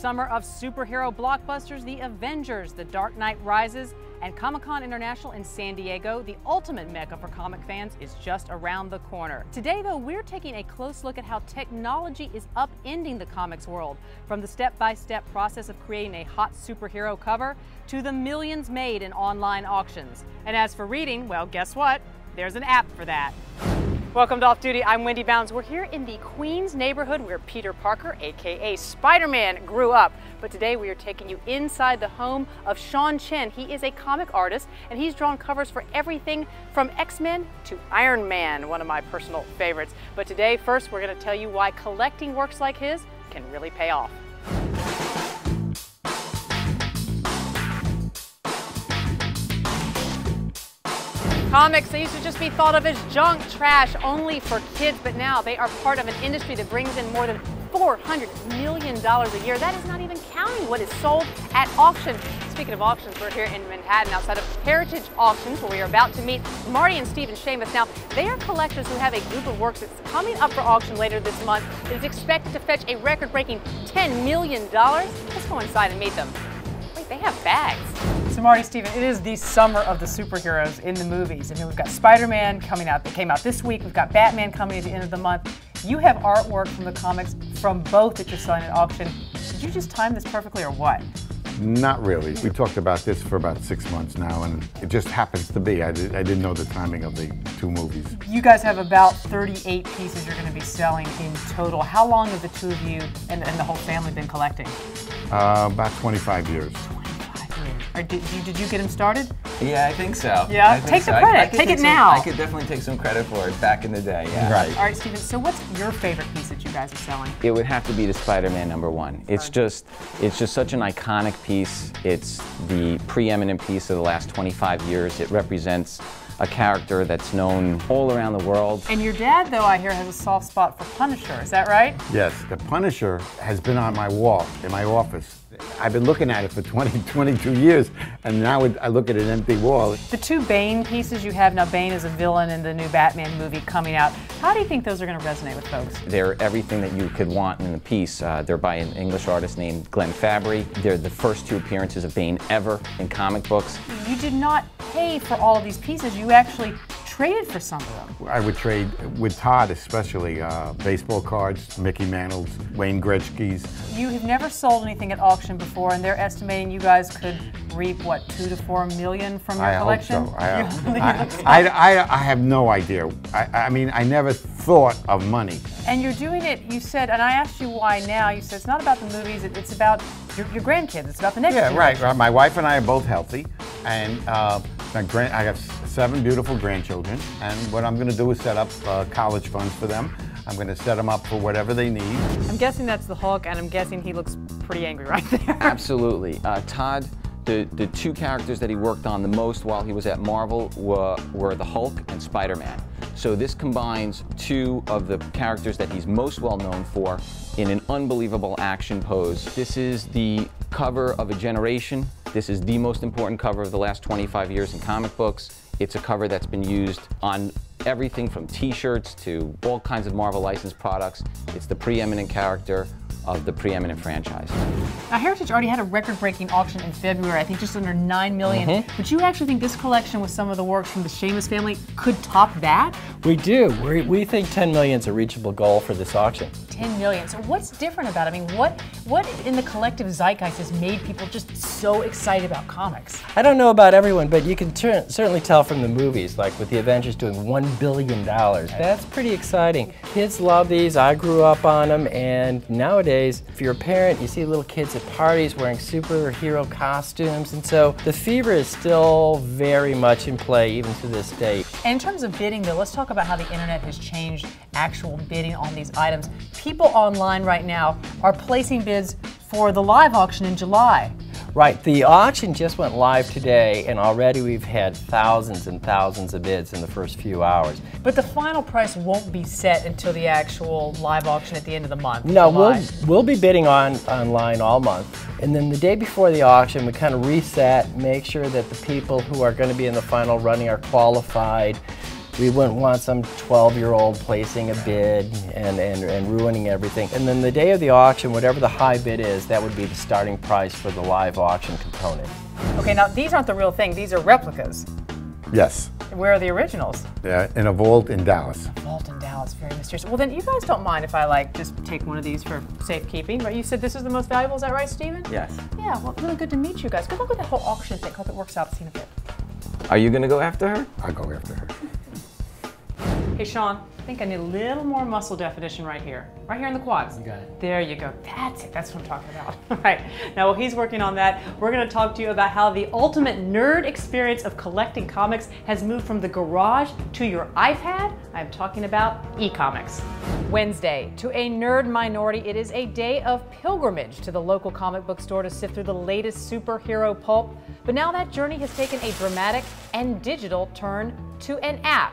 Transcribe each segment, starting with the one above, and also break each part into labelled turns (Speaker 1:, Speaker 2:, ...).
Speaker 1: summer of superhero blockbusters, The Avengers, The Dark Knight Rises, and Comic-Con International in San Diego, the ultimate mecca for comic fans, is just around the corner. Today, though, we're taking a close look at how technology is upending the comics world, from the step-by-step process of creating a hot superhero cover to the millions made in online auctions. And as for reading, well, guess what? There's an app for that. Welcome to Off Duty. I'm Wendy Bounds. We're here in the Queens neighborhood where Peter Parker, aka Spider-Man, grew up. But today we are taking you inside the home of Shawn Chen. He is a comic artist and he's drawn covers for everything from X-Men to Iron Man, one of my personal favorites. But today, first, we're going to tell you why collecting works like his can really pay off. Comics, they used to just be thought of as junk, trash, only for kids, but now they are part of an industry that brings in more than $400 million a year. That is not even counting what is sold at auction. Speaking of auctions, we're here in Manhattan outside of Heritage Auctions, where we are about to meet Marty and Sheamus. Now, they are collectors who have a group of works that's coming up for auction later this month that is expected to fetch a record-breaking $10 million. Let's go inside and meet them. Wait, they have bags. So Marty, Steven, it is the summer of the superheroes in the movies. I mean, we've got Spider-Man coming out, that came out this week. We've got Batman coming at the end of the month. You have artwork from the comics from both that you're selling at auction. Did you just time this perfectly or what?
Speaker 2: Not really. We talked about this for about 6 months now, and it just happens to be. I didn't know the timing of the two movies. You
Speaker 1: guys have about 38 pieces you're going to be selling in total. How long have the two of you and the whole family been collecting?
Speaker 2: About 25 years.
Speaker 1: Or did you get him started?
Speaker 3: Yeah, I think so.
Speaker 1: Yeah? Take the credit. Take it now.
Speaker 3: I could definitely take some credit for it back in the day, yeah.
Speaker 2: Right.
Speaker 1: All right, Steven, so what's your favorite piece that you guys are selling?
Speaker 3: It would have to be the Spider-Man #1. It's just such an iconic piece. It's the preeminent piece of the last 25 years. It represents a character that's known all around the world.
Speaker 1: And your dad, though, I hear, has a soft spot for Punisher. Is that right?
Speaker 2: Yes, the Punisher has been on my wall in my office. I've been looking at it for 22 years, and now I look at an empty wall. The
Speaker 1: two Bane pieces you have now, Bane is a villain in the new Batman movie coming out. How do you think those are going to resonate with folks?
Speaker 3: They're everything that you could want in the piece. They're by an English artist named Glenn Fabry. They're the first two appearances of Bane ever in comic books.
Speaker 1: You did not pay for all of these pieces. You actually traded for some of them.
Speaker 2: I would trade with Todd, especially baseball cards, Mickey Mantle's, Wayne Gretzky's.
Speaker 1: You have never sold anything at auction before, and they're estimating you guys could reap, what, $2 to $4 million from your collection?
Speaker 2: I hope so. I have no idea. I mean, I never thought of money.
Speaker 1: And you're doing it, you said, and I asked you why now. You said it's not about the movies, it's about your grandkids. It's about the next generation.
Speaker 2: Yeah, right. My wife and I are both healthy, and I have 7 beautiful grandchildren, and what I'm going to do is set up college funds for them. I'm going to set them up for whatever they need. I'm
Speaker 1: guessing that's the Hulk, and I'm guessing he looks pretty angry right there.
Speaker 3: Absolutely. Todd, the two characters that he worked on the most while he was at Marvel were the Hulk and Spider-Man. So this combines two of the characters that he's most well known for in an unbelievable action pose. This is the cover of a generation. This is the most important cover of the last 25 years in comic books. It's a cover that's been used on everything from t-shirts to all kinds of Marvel licensed products. It's the preeminent character of the preeminent franchise.
Speaker 1: Now, Heritage already had a record-breaking auction in February, I think just under $9 million. But you actually think this collection with some of the works from the Sheamus family could top that?
Speaker 4: We do. We think 10 million is a reachable goal for this auction.
Speaker 1: 10 million. So what's different about it? I mean, what in the collective zeitgeist has made people just so excited about comics?
Speaker 4: I don't know about everyone, but you can certainly tell from the movies, like with the Avengers doing $1 billion. That's pretty exciting. Kids love these. I grew up on them, and nowadays, if you're a parent, you see little kids at parties wearing superhero costumes, and so the fever is still very much in play even to this day.
Speaker 1: And in terms of bidding, though, let's talk about how the internet has changed actual bidding on these items. People online right now are placing bids for the live auction in July.
Speaker 4: Right, the auction just went live today, and already we've had thousands and thousands of bids in the first few hours.
Speaker 1: But the final price won't be set until the actual live auction at the end of the month.
Speaker 4: No, we'll be bidding online all month, and then the day before the auction we kind of reset, make sure that the people who are going to be in the final running are qualified. We wouldn't want some 12-year-old placing a bid and ruining everything. And then the day of the auction, whatever the high bid is, that would be the starting price for the live auction component.
Speaker 1: Okay, now these aren't the real thing, these are replicas.
Speaker 2: Yes.
Speaker 1: Where are the originals?
Speaker 2: Yeah, in a vault in Dallas.
Speaker 1: Vault in Dallas, very mysterious. Well then, you guys don't mind if I like just take one of these for safekeeping, right? You said this is the most valuable, is that right, Stephen?
Speaker 4: Yes.
Speaker 1: Yeah, well, really good to meet you guys. Good luck with that whole auction thing. Hope it works out. See you in a bit.
Speaker 3: Are you gonna go after her?
Speaker 2: I'll go after her.
Speaker 1: Hey, Sean, I think I need a little more muscle definition right here. Right here in the quads.
Speaker 4: You got it.
Speaker 1: There you go. That's it. That's what I'm talking about. All right. Now, while he's working on that, we're going to talk to you about how the ultimate nerd experience of collecting comics has moved from the garage to your iPad. I'm talking about e-comics. Wednesday, to a nerd minority, it is a day of pilgrimage to the local comic book store to sift through the latest superhero pulp. But now that journey has taken a dramatic and digital turn to an app.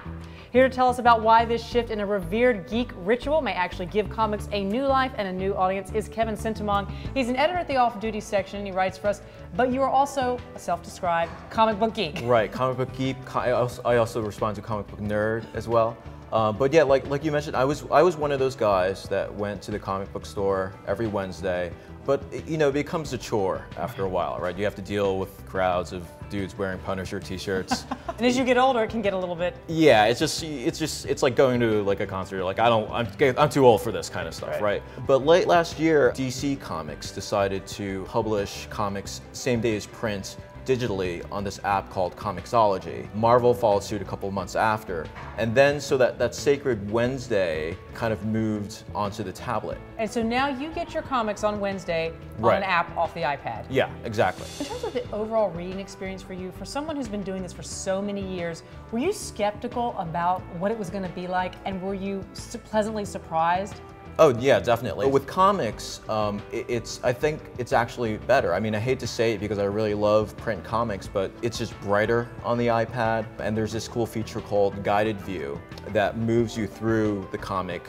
Speaker 1: Here to tell us about why this shift in a revered geek ritual may actually give comics a new life and a new audience is Kevin Sintamong. He's an editor at the off-duty section, and he writes for us, but you are also a self-described comic book geek.
Speaker 5: Right, comic book geek. I also respond to comic book nerd as well. But yeah, like you mentioned, I was one of those guys that went to the comic book store every Wednesday. But you know, it becomes a chore after a while, right? You have to deal with crowds of dudes wearing Punisher t-shirts.
Speaker 1: And as you get older, it can get a little bit.
Speaker 5: Yeah, it's like going to like a concert. You're like, I'm too old for this kind of stuff, right? But late last year, DC Comics decided to publish comics same day as print digitally on this app called Comixology. Marvel followed suit a couple months after. And then so that sacred Wednesday kind of moved onto the tablet.
Speaker 1: And so now you get your comics on Wednesday on an app off the iPad.
Speaker 5: Yeah, exactly.
Speaker 1: In terms of the overall reading experience for you, for someone who's been doing this for so many years, were you skeptical about what it was going to be like, and were you pleasantly surprised?
Speaker 5: Oh yeah, definitely. With comics, I think it's actually better. I mean, I hate to say it because I really love print comics, but it's just brighter on the iPad, and there's this cool feature called Guided View that moves you through the comic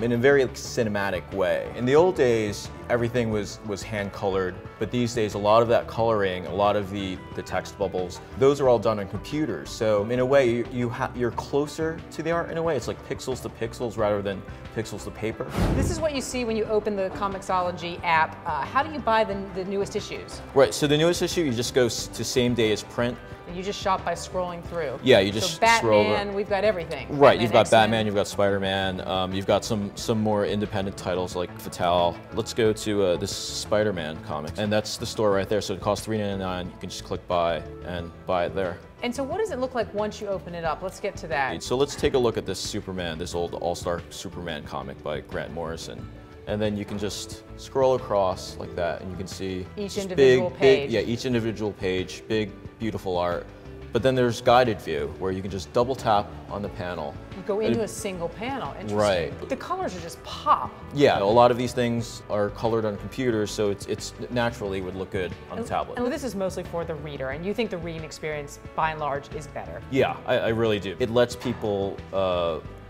Speaker 5: in a very cinematic way. In the old days, everything was hand-colored, but these days, a lot of that coloring, a lot of the text bubbles, those are all done on computers. So in a way, you're closer to the art in a way. It's like pixels to pixels rather than pixels to paper.
Speaker 1: This is what you see when you open the Comixology app. How do you buy the newest issues?
Speaker 5: Right, so the newest issue, you just go to same day as print.
Speaker 1: You just shop by scrolling through.
Speaker 5: Yeah, you just scroll over.
Speaker 1: Batman, we've got everything.
Speaker 5: Right, you've got Batman, you've got Spider-Man, you've got some more independent titles like Fatale. Let's go to this Spider-Man comic, and that's the store right there. So it costs $3.99. You can just click buy and buy it there.
Speaker 1: And so what does it look like once you open it up? Let's get to that.
Speaker 5: So let's take a look at this Superman, this old all-star Superman comic by Grant Morrison. And then you can just scroll across like that, and you can see
Speaker 1: each individual page.
Speaker 5: Yeah, each individual page, big, beautiful art. But then there's Guided View, where you can just double tap on the panel.
Speaker 1: You go into a single panel. Interesting.
Speaker 5: Right.
Speaker 1: The colors are just pop.
Speaker 5: Yeah, a lot of these things are colored on computers, so it's naturally would look good on the tablet.
Speaker 1: And this is mostly for the reader, and you think the reading experience, by and large, is better.
Speaker 5: Yeah, I really do. It lets people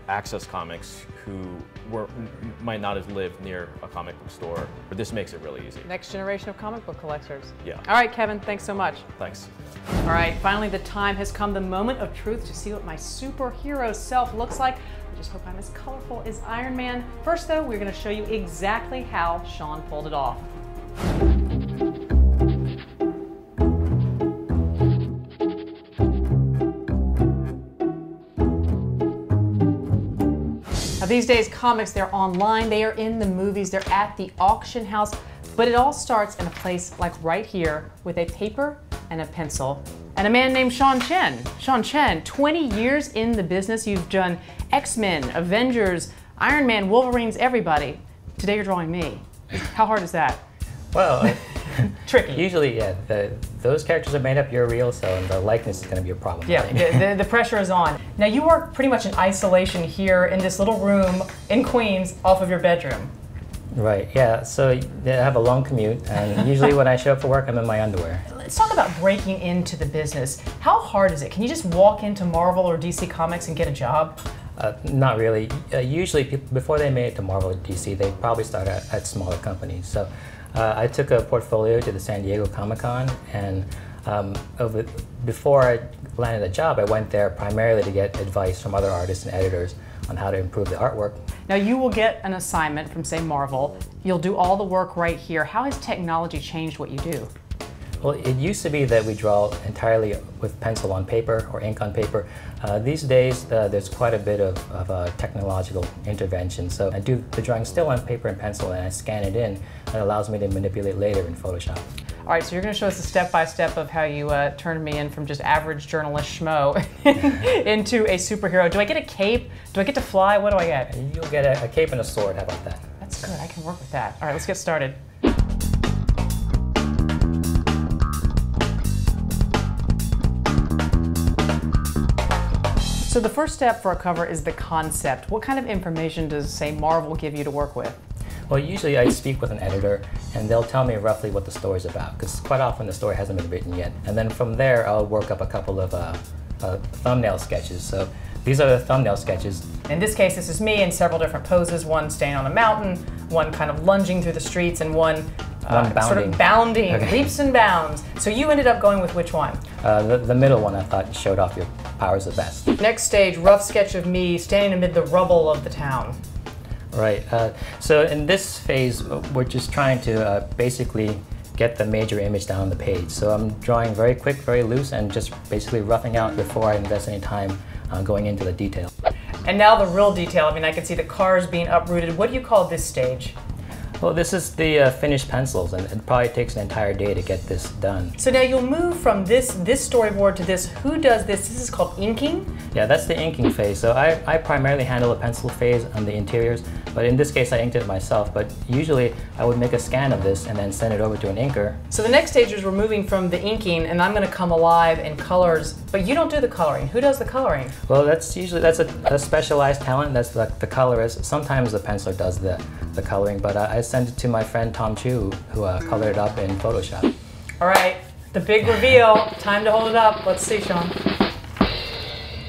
Speaker 5: access comics who might not have lived near a comic book store, but this makes it really easy.
Speaker 1: Next generation of comic book collectors.
Speaker 5: Yeah.
Speaker 1: All right, Kevin, thanks so much.
Speaker 5: Thanks.
Speaker 1: All right, finally the time has come, the moment of truth to see what my superhero self looks like. I just hope I'm as colorful as Iron Man. First though, we're gonna show you exactly how Sean pulled it off. Now these days, comics, they're online, they are in the movies, they're at the auction house, but it all starts in a place like right here with a paper and a pencil and a man named Shawn Chen. Shawn Chen, 20 years in the business, you've done X-Men, Avengers, Iron Man, Wolverines, everybody. Today you're drawing me. How hard is that?
Speaker 6: Well,
Speaker 1: tricky.
Speaker 6: Usually, yeah, those characters are made up, you're real, so the likeness is going to be a problem.
Speaker 1: Yeah, the pressure is on. Now you work pretty much in isolation here in this little room in Queens off of your bedroom.
Speaker 6: Right, yeah, so I have a long commute, and usually when I show up for work, I'm in my underwear.
Speaker 1: Let's talk about breaking into the business. How hard is it? Can you just walk into Marvel or DC Comics and get a job?
Speaker 6: Not really. Usually, people, before they made it to Marvel or DC, they probably start at smaller companies. So I took a portfolio to the San Diego Comic-Con, and Before I landed the job, I went there primarily to get advice from other artists and editors on how to improve the artwork.
Speaker 1: Now you will get an assignment from, say, Marvel. You'll do all the work right here. How has technology changed what you do?
Speaker 6: Well, it used to be that we draw entirely with pencil on paper or ink on paper. These days, there's quite a bit of technological intervention. So I do the drawing still on paper and pencil, and I scan it in. That allows me to manipulate later in Photoshop.
Speaker 1: All right, so you're going to show us a step-by-step of how you turned me in from just average journalist schmo into a superhero. Do I get a cape? Do I get to fly? What do I get?
Speaker 6: You'll get a cape and a sword. How about that?
Speaker 1: That's good. I can work with that. All right, let's get started. So the first step for a cover is the concept. What kind of information does, say, Marvel give you to work with?
Speaker 6: Well, usually I speak with an editor, and they'll tell me roughly what the story's about, because quite often the story hasn't been written yet. And then from there, I'll work up a couple of thumbnail sketches. So these are the thumbnail sketches.
Speaker 1: In this case, this is me in several different poses, one staying on a mountain, one kind of lunging through the streets, and one
Speaker 6: bounding.
Speaker 1: sort of bounding,
Speaker 6: Okay.
Speaker 1: leaps and bounds. So you ended up going with which one?
Speaker 6: The middle one I thought showed off your powers the best.
Speaker 1: Next stage, rough sketch of me standing amid the rubble of the town.
Speaker 6: Right. So in this phase, we're just trying to basically get the major image down on the page. So I'm drawing very quick, very loose, and just basically roughing out before I invest any time going into the detail.
Speaker 1: And now the real detail. I mean, I can see the cars being uprooted. What do you call this stage?
Speaker 6: Well, this is the finished pencils, and it probably takes an entire day to get this done.
Speaker 1: So now you'll move from this storyboard to this. Who does this? This is called inking?
Speaker 6: Yeah, that's the inking phase. So I primarily handle the pencil phase on the interiors, but in this case I inked it myself. But usually I would make a scan of this and then send it over to an inker.
Speaker 1: So the next stage is we're moving from the inking, and I'm going to come alive in colors, but you don't do the coloring. Who does the coloring?
Speaker 6: Well, that's a specialized talent. That's the colorist. Sometimes the penciler does the coloring, but I sent it to my friend Tom Chu, who colored it up in Photoshop.
Speaker 1: All right, the big reveal. Time to hold it up. Let's see, Sean.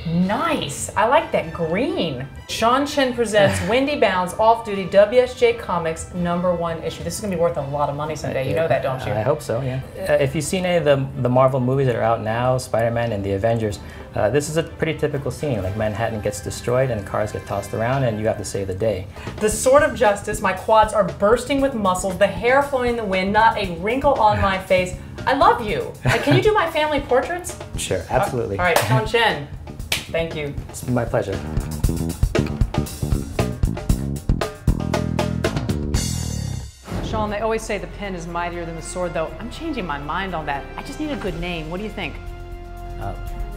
Speaker 1: Nice. I like that green. Shawn Chen presents Wendy Bounds Off-Duty WSJ Comics #1 issue. This is going to be worth a lot of money someday. You know that, don't you?
Speaker 6: I hope so, yeah. If you've seen any of the Marvel movies that are out now, Spider-Man and the Avengers, this is a pretty typical scene. Like Manhattan gets destroyed and cars get tossed around and you have to save the day.
Speaker 1: The sword of justice. My quads are bursting with muscles, the hair flowing in the wind, not a wrinkle on my face. I love you. Can you do my family portraits?
Speaker 6: Sure, absolutely.
Speaker 1: All right, Shawn Chen. Thank you.
Speaker 6: It's my pleasure.
Speaker 1: Sean, they always say the pen is mightier than the sword, though. I'm changing my mind on that. I just need a good name. What do you think?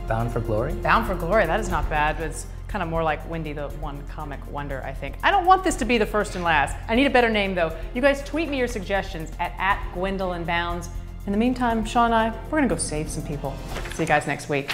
Speaker 6: Bound for Glory?
Speaker 1: Bound for Glory. That is not bad, but it's kind of more like Wendy the One Comic Wonder, I think. I don't want this to be the first and last. I need a better name, though. You guys tweet me your suggestions at Gwendolyn Bounds. In the meantime, Sean and I, we're going to go save some people. See you guys next week.